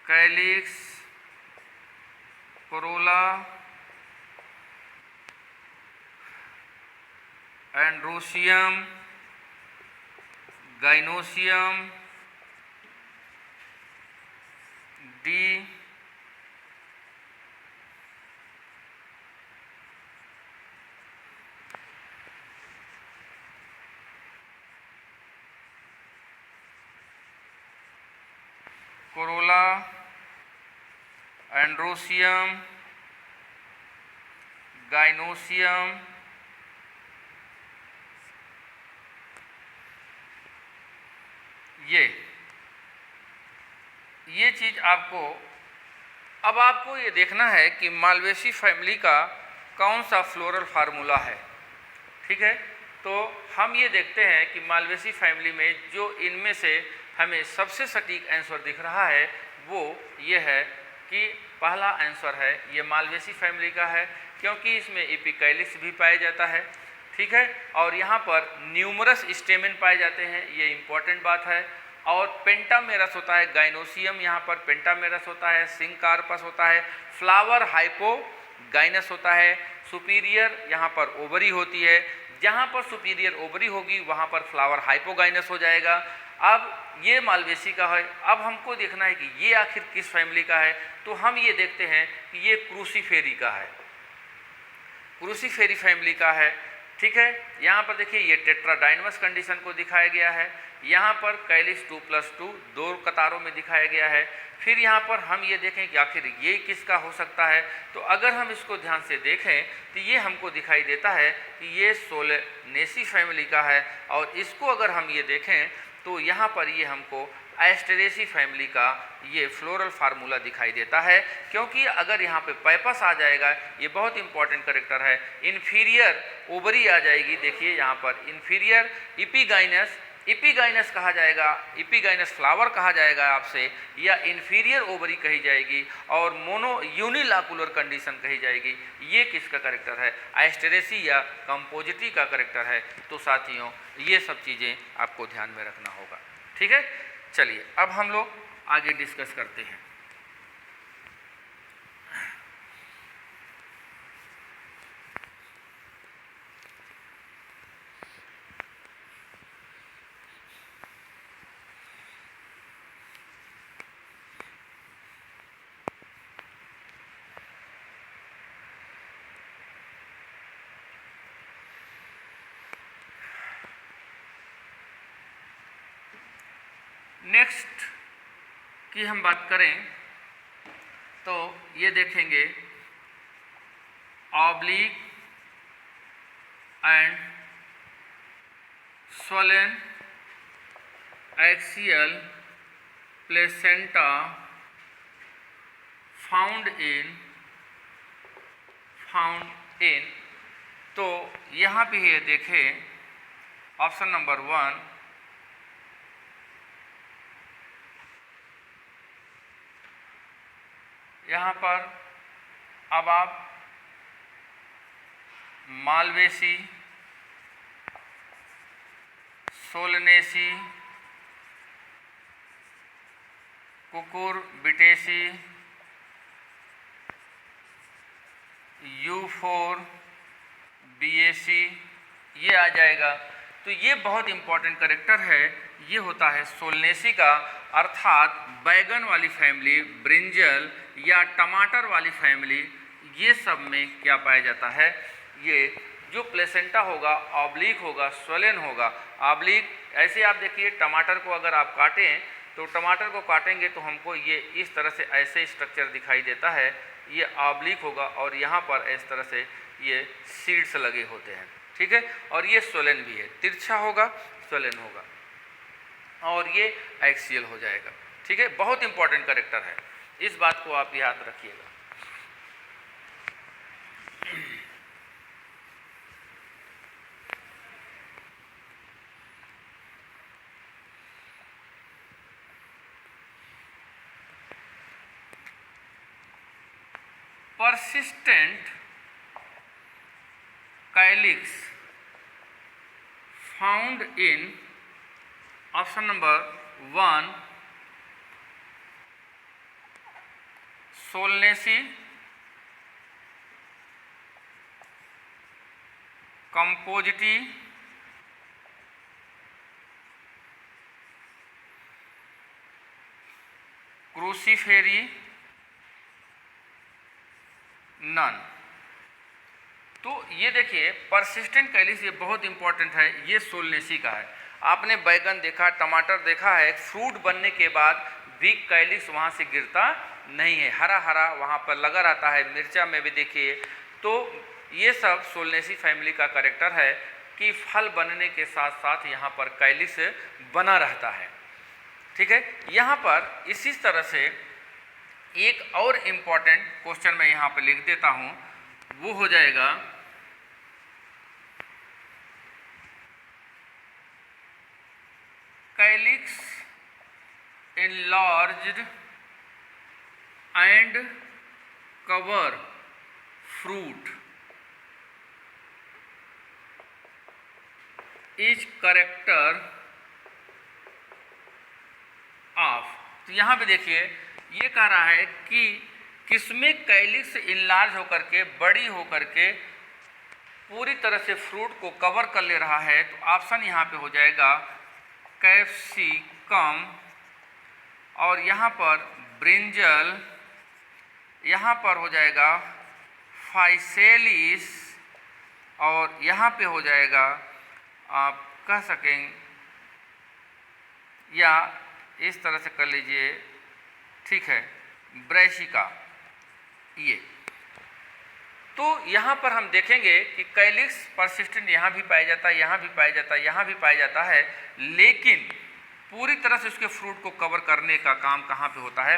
calyx, corolla, androecium, gynoecium, D, corolla, androecium, gynoecium, ये चीज़ आपको, अब आपको ये देखना है कि मालवेसी फैमिली का कौन सा फ्लोरल फार्मूला है। ठीक है, तो हम ये देखते हैं कि मालवेसी फैमिली में जो इनमें से हमें सबसे सटीक आंसर दिख रहा है वो ये है कि पहला आंसर है ये मालवेसी फैमिली का है, क्योंकि इसमें एपिकैलिक्स भी पाया जाता है। ठीक है, और यहाँ पर न्यूमरस स्टेमेन पाए जाते हैं, ये इम्पॉर्टेंट बात है। और पेंटामेरस होता है, गाइनोसियम यहाँ पर पेंटामेरस होता है, सिंकार्पस होता है, फ्लावर हाइपोगाइनस होता है, सुपीरियर यहाँ पर ओवरी होती है, जहाँ पर सुपीरियर ओवरी होगी वहाँ पर फ्लावर हाइपोगाइनस हो जाएगा। अब ये मालवेसी का है, अब हमको देखना है कि ये आखिर किस फैमिली का है, तो हम ये देखते हैं कि ये क्रूसीफेरी का है, क्रूसीफेरी फैमिली का है। ठीक है, यहाँ पर देखिए ये टेट्राडाइनमस कंडीशन को दिखाया गया है, यहाँ पर कैलिक्स 2+2 दो कतारों में दिखाया गया है। फिर यहाँ पर हम ये देखें कि आखिर ये किसका हो सकता है, तो अगर हम इसको ध्यान से देखें तो ये हमको दिखाई देता है कि ये सोलेनेसी फैमिली का है। और इसको अगर हम ये देखें तो यहाँ पर ये हमको एस्टेरेसी फैमिली का ये फ्लोरल फार्मूला दिखाई देता है, क्योंकि अगर यहाँ पे पैपस आ जाएगा, ये बहुत इंपॉर्टेंट करेक्टर है, इन्फीरियर ओवरी आ जाएगी, देखिए यहाँ पर इन्फीरियर इपीगाइनस, इपीगाइनस कहा जाएगा, इपीगाइनस फ्लावर कहा जाएगा आपसे, या इन्फीरियर ओवरी कही जाएगी, और मोनो यूनिलाकुलर कंडीशन कही जाएगी। ये किसका करेक्टर है? एस्टेरेसी या कंपोजिटी का करेक्टर है। तो साथियों ये सब चीज़ें आपको ध्यान में रखना होगा, ठीक है। चलिए अब हम लोग आगे डिस्कस करते हैं। नेक्स्ट की हम बात करें तो ये देखेंगे oblique and swollen axial placenta found इन तो यहाँ पे ये देखें ऑप्शन नंबर 1, यहाँ पर अब आप Malvaceae, Solanaceae, Cucurbitaceae, U4 BAC ये आ जाएगा। तो ये बहुत इंपॉर्टेंट करेक्टर है, ये होता है सोलनेसी का, अर्थात बैगन वाली फैमिली, ब्रिंजल या टमाटर वाली फैमिली, ये सब में क्या पाया जाता है? ये जो प्लेसेंटा होगा ऑब्लिक होगा, स्वोलन होगा। ऑब्लिक ऐसे आप देखिए, टमाटर को अगर आप काटें तो टमाटर को काटेंगे तो हमको ये इस तरह से ऐसे स्ट्रक्चर दिखाई देता है, ये ऑब्लिक होगा, और यहाँ पर इस तरह से ये सीड्स लगे होते हैं, ठीक है। और ये स्वोलन भी है, तिरछा होगा, स्वोलन होगा, और ये एक्सियल हो जाएगा, ठीक है। बहुत इंपॉर्टेंट करेक्टर है, इस बात को आप याद रखिएगा। persistent calyx found in option number 1 Solanaceae, Compositae, Cruciferae, none. तो ये देखिए परसिस्टेंट कैलिस, ये बहुत इंपॉर्टेंट है, ये सोलनेसी का है। आपने बैगन देखा, टमाटर देखा है, फ्रूट बनने के बाद वीक कैलिस वहाँ से गिरता नहीं है, हरा हरा वहाँ पर लगा रहता है। मिर्चा में भी देखिए, तो ये सब सोलनेसी फैमिली का करेक्टर है कि फल बनने के साथ साथ यहाँ पर कैलिस बना रहता है, ठीक है। यहाँ पर इसी तरह से एक और इम्पॉर्टेंट क्वेश्चन मैं यहाँ पर लिख देता हूँ, वो हो जाएगा calyx enlarged and cover fruit is character of। तो यहाँ पे देखिए ये कह रहा है कि किसमें कैलिक्स इनलार्ज होकर के, बड़ी होकर के पूरी तरह से फ्रूट को कवर कर ले रहा है। तो ऑप्शन यहाँ पे हो जाएगा कैप्सिकम, और यहाँ पर ब्रिंजल, यहाँ पर हो जाएगा फाइसेलिस, और यहाँ पे हो जाएगा आप कह सकें या इस तरह से कर लीजिए, ठीक है, ब्रैसिका। ये तो यहाँ पर हम देखेंगे कि कैलिक्स परसिस्टेंट यहाँ भी पाया जाता है, यहाँ भी पाया जाता है, यहाँ भी पाया जाता है, लेकिन पूरी तरह से उसके फ्रूट को कवर करने का काम कहाँ पे होता है?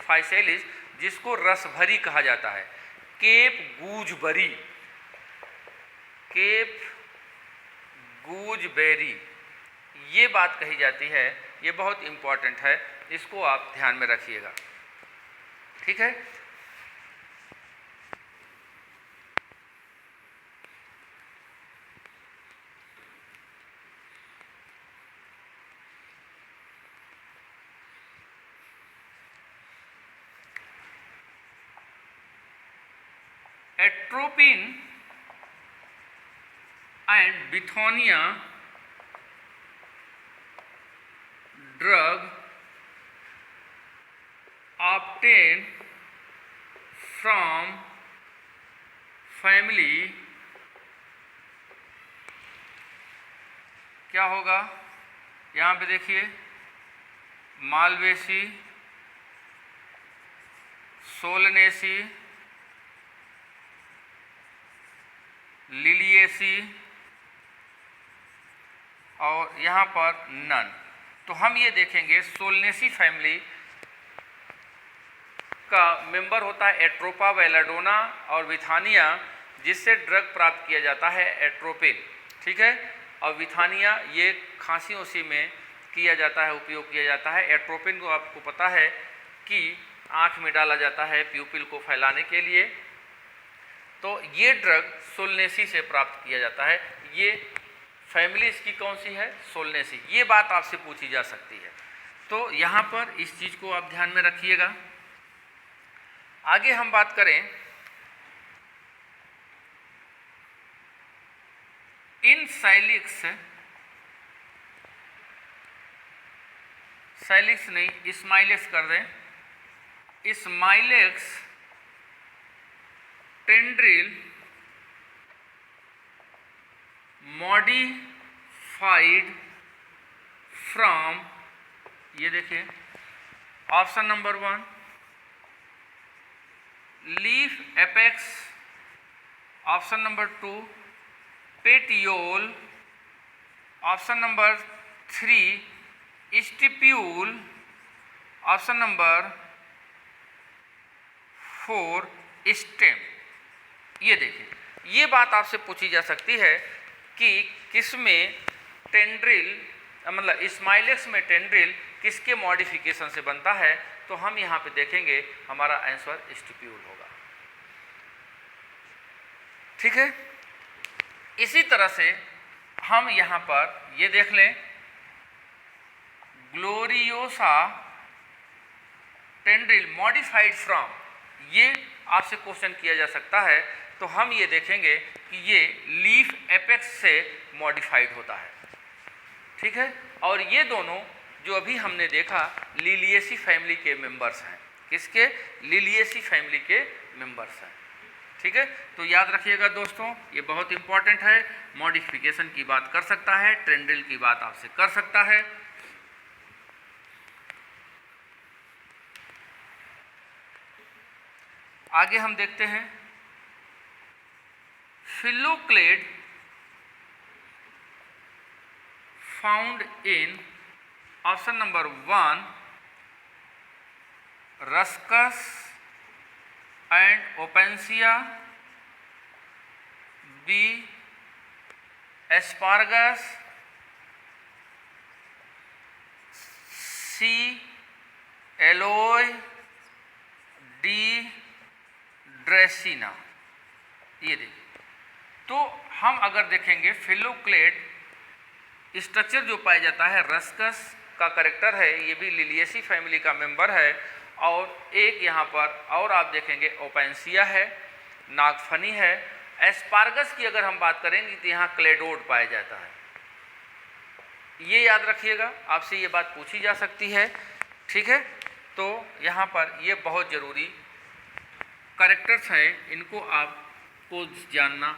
फाइसेलिस, जिसको रसभरी कहा जाता है, केप गूजबेरी, केप गूजबेरी, ये बात कही जाती है। ये बहुत इंपॉर्टेंट है, इसको आप ध्यान में रखिएगा, ठीक है। एट्रोपिन एंड बिथोनिया ड्रग obtained from family, क्या होगा? यहाँ पे देखिए, मालवेसी, सोलनेसी, लिलिएसी और यहाँ पर नन। तो हम ये देखेंगे सोलनेसी फैमिली का मेंबर होता है एट्रोपा, बेलाडोना और विथानिया, जिससे ड्रग प्राप्त किया जाता है एट्रोपिन, ठीक है। और विथानिया ये खांसी उसी में किया जाता है, उपयोग किया जाता है। एट्रोपिन को आपको पता है कि आँख में डाला जाता है प्यूपिल को फैलाने के लिए। तो ये ड्रग सोलनेसी से प्राप्त किया जाता है। ये फैमिली इसकी कौन सी है? सोलनेसी। ये बात आपसे पूछी जा सकती है, तो यहाँ पर इस चीज़ को आप ध्यान में रखिएगा। आगे हम बात करें इन साइलिक्स नहीं, स्माइलेक्स कर दें। स्माइलेक्स टेंड्रिल मॉडिफाइड फ्रॉम, ये देखिए option number 1 leaf apex, option number 2 petiole, option number 3 stipule, option number 4 stem. ये देखिए, ये बात आपसे पूछी जा सकती है कि किसमें टेंड्रिल, मतलब स्माइलेक्स में टेंड्रिल किसके मॉडिफिकेशन से बनता है? तो हम यहाँ पे देखेंगे, हमारा आंसर स्टिप्यूल होगा, ठीक है। इसी तरह से हम यहाँ पर ये देख लें, ग्लोरियोसा टेंड्रिल मॉडिफाइड फ्रॉम, ये आपसे क्वेश्चन किया जा सकता है। तो हम ये देखेंगे कि ये लीफ एपेक्स से मॉडिफाइड होता है, ठीक है। और ये दोनों जो अभी हमने देखा लिलिएसी फैमिली के मेंबर्स हैं। किसके? लिलिएसी फैमिली के मेंबर्स हैं, ठीक है। तो याद रखिएगा दोस्तों, ये बहुत इंपॉर्टेंट है। मॉडिफिकेशन की बात कर सकता है, टेंड्रिल की बात आपसे कर सकता है। आगे हम देखते हैं phylloclade found in, option number 1 ruscus and opuntia, B asparagus, C aloe, D dracaena. ये देखिए, तो हम अगर देखेंगे फिलोक्लेड स्ट्रक्चर जो पाया जाता है, रस्कस का करेक्टर है, ये भी लिलिएसी फैमिली का मेंबर है। और एक यहाँ पर और आप देखेंगे ओपेंसिया है, नागफनी है। एस्पार्गस की अगर हम बात करेंगे तो यहाँ क्लेडोड पाया जाता है। ये याद रखिएगा, आपसे ये बात पूछी जा सकती है, ठीक है। तो यहाँ पर ये बहुत ज़रूरी करेक्टर्स हैं, इनको आपको जानना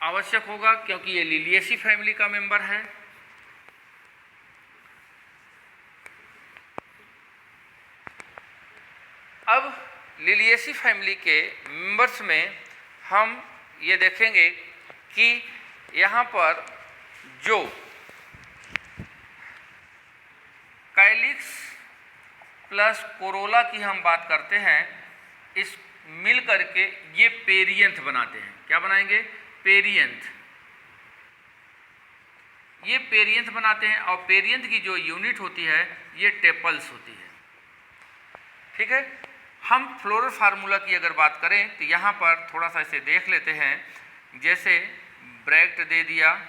आवश्यक होगा, क्योंकि ये लिलिएसी फैमिली का मेंबर है। अब लिलिएसी फैमिली के मेंबर्स में हम ये देखेंगे कि यहाँ पर जो कैलिक्स प्लस कोरोला की हम बात करते हैं, इस मिल करके ये पेरियंथ बनाते हैं। क्या बनाएंगे? पेरियंथ। ये पेरियंथ बनाते हैं और पेरियंथ की जो यूनिट होती है ये टेपल्स होती है। ठीक है, हम फ्लोरल फार्मूला की अगर बात करें तो यहाँ पर थोड़ा सा इसे देख लेते हैं। जैसे ब्रैक्ट दे दिया,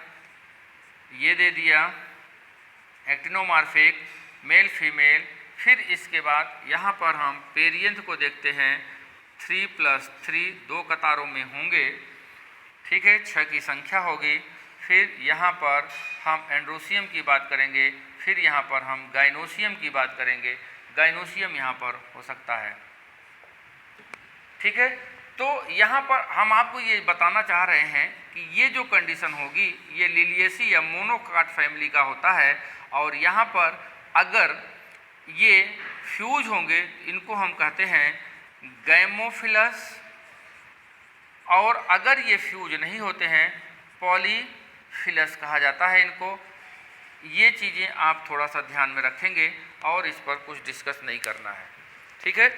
ये दे दिया, एक्टिनोमॉर्फिक, मेल फीमेल, फिर इसके बाद यहाँ पर हम पेरियंथ को देखते हैं, 3+3 2 कतारों में होंगे। ठीक है, 6 की संख्या होगी। फिर यहाँ पर हम एंड्रोसियम की बात करेंगे, फिर यहाँ पर हम गाइनोसियम की बात करेंगे। गाइनोसियम यहाँ पर हो सकता है। ठीक है, तो यहाँ पर हम आपको ये बताना चाह रहे हैं कि ये जो कंडीशन होगी ये लिलिएसी या मोनोकाट फैमिली का होता है, और यहाँ पर अगर ये फ्यूज होंगे इनको हम कहते हैं गैमोफिलस, और अगर ये फ्यूज नहीं होते हैं पॉलीफिलस कहा जाता है इनको। ये चीज़ें आप थोड़ा सा ध्यान में रखेंगे और इस पर कुछ डिस्कस नहीं करना है। ठीक है,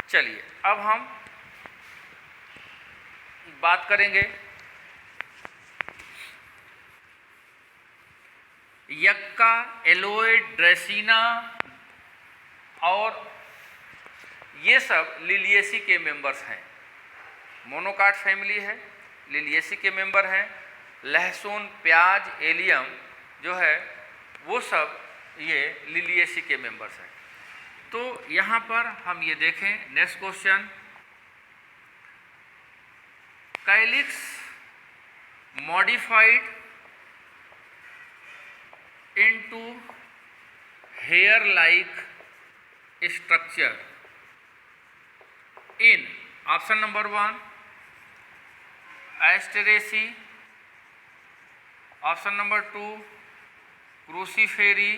चलिए अब हम बात करेंगे यक्का, एलोइड, ड्रेसिना, और ये सब लिलिएसी के मेंबर्स हैं। मोनोकाट फैमिली है, लिलिएसी के मेंबर हैं। लहसुन, प्याज, एलियम जो है वो सब ये लिलिएसी के मेंबर्स हैं। तो यहाँ पर हम ये देखें, next question, calyx modified into hair like structure in option number 1 Asteraceae, option number 2 Cruciferae,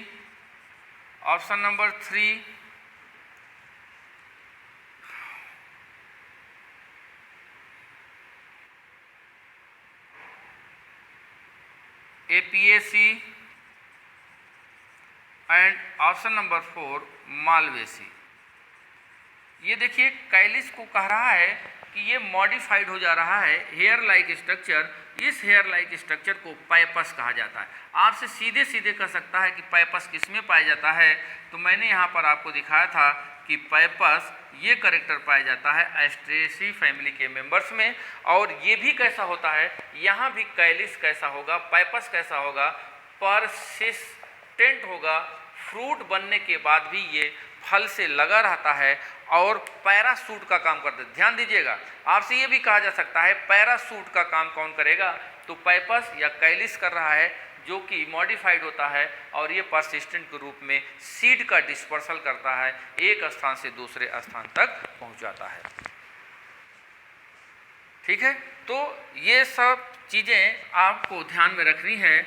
option number 3 Apiaceae, and option number 4 Malvaceae. ये देखिए कैलिस को कह रहा है कि ये मॉडिफाइड हो जा रहा है हेयर लाइक स्ट्रक्चर। इस हेयर लाइक स्ट्रक्चर को पाइपस कहा जाता है। आपसे सीधे सीधे कह सकता है कि पाइपस किस में पाया जाता है, तो मैंने यहाँ पर आपको दिखाया था कि पाइपस ये करेक्टर पाया जाता है एस्ट्रेसी फैमिली के मेंबर्स में। और ये भी कैसा होता है, यहाँ भी कैलिस कैसा होगा, पाइपस कैसा होगा, परसिस्टेंट होगा। फ्रूट बनने के बाद भी ये फल से लगा रहता है और पैरासूट का काम करता है। ध्यान दीजिएगा, आपसे ये भी कहा जा सकता है पैरासूट का काम कौन करेगा, तो पाइपस या कैलिस कर रहा है, जो कि मॉडिफाइड होता है और ये परसिस्टेंट के रूप में सीड का डिस्पर्सल करता है, एक स्थान से दूसरे स्थान तक पहुंचाता है। ठीक है, तो ये सब चीज़ें आपको ध्यान में रखनी है।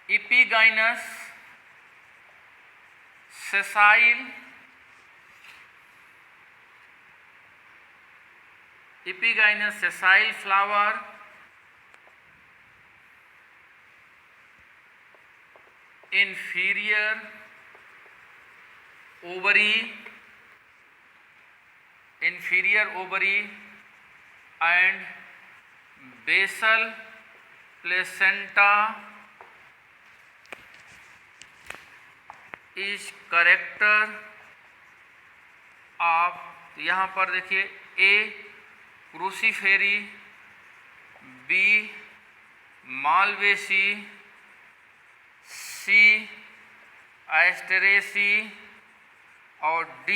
Epigynous, sessile, epigynous sessile flower, inferior ovary and basal placenta is character of, यहाँ पर देखिए A Cruciferae, B Malvaceae, C Asteraceae और D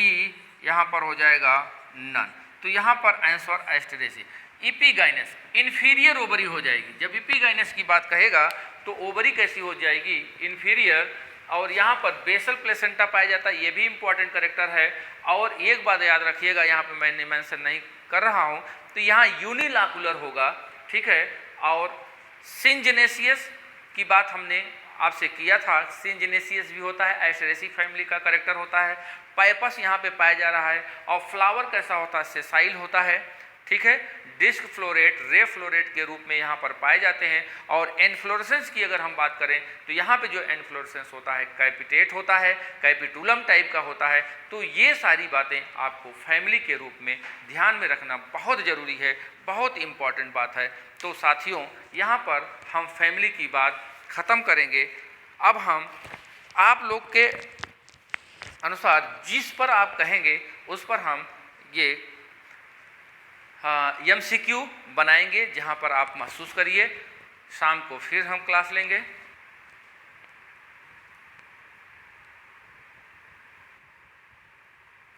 यहाँ पर हो जाएगा नन। तो यहाँ पर answer Asteraceae. Epigynous inferior ovary हो जाएगी। जब एपिगाइनस की बात कहेगा तो ओवरी कैसी हो जाएगी, इन्फीरियर। और यहाँ पर बेसल प्लेसेंटा पाया जाता है, ये भी इंपॉर्टेंट करेक्टर है। और एक बात याद रखिएगा, यहाँ पे मैंने मेंशन नहीं कर रहा हूँ, तो यहाँ यूनिलाकुलर होगा। ठीक है, और सिंजेनेसियस की बात हमने आपसे किया था। सिंजिनेसियस भी होता है, एस्टेरेसी फैमिली का करेक्टर होता है। पाइपस यहाँ पे पाया जा रहा है। और फ्लावर कैसा होता है, सेसाइल होता है, ठीक है। डिस्क फ्लोरेट, रे फ्लोरेट के रूप में यहाँ पर पाए जाते हैं। और एनफ्लोरेसेंस की अगर हम बात करें तो यहाँ पे जो एनफ्लोरेसेंस होता है कैपिटेट होता है, कैपिटुलम टाइप का होता है। तो ये सारी बातें आपको फैमिली के रूप में ध्यान में रखना बहुत ज़रूरी है, बहुत इम्पॉर्टेंट बात है। तो साथियों, यहाँ पर हम फैमिली की बात ख़त्म करेंगे। अब हम आप लोग के अनुसार जिस पर आप कहेंगे उस पर हम ये MCQ बनाएंगे, जहाँ पर आप महसूस करिए। शाम को फिर हम क्लास लेंगे।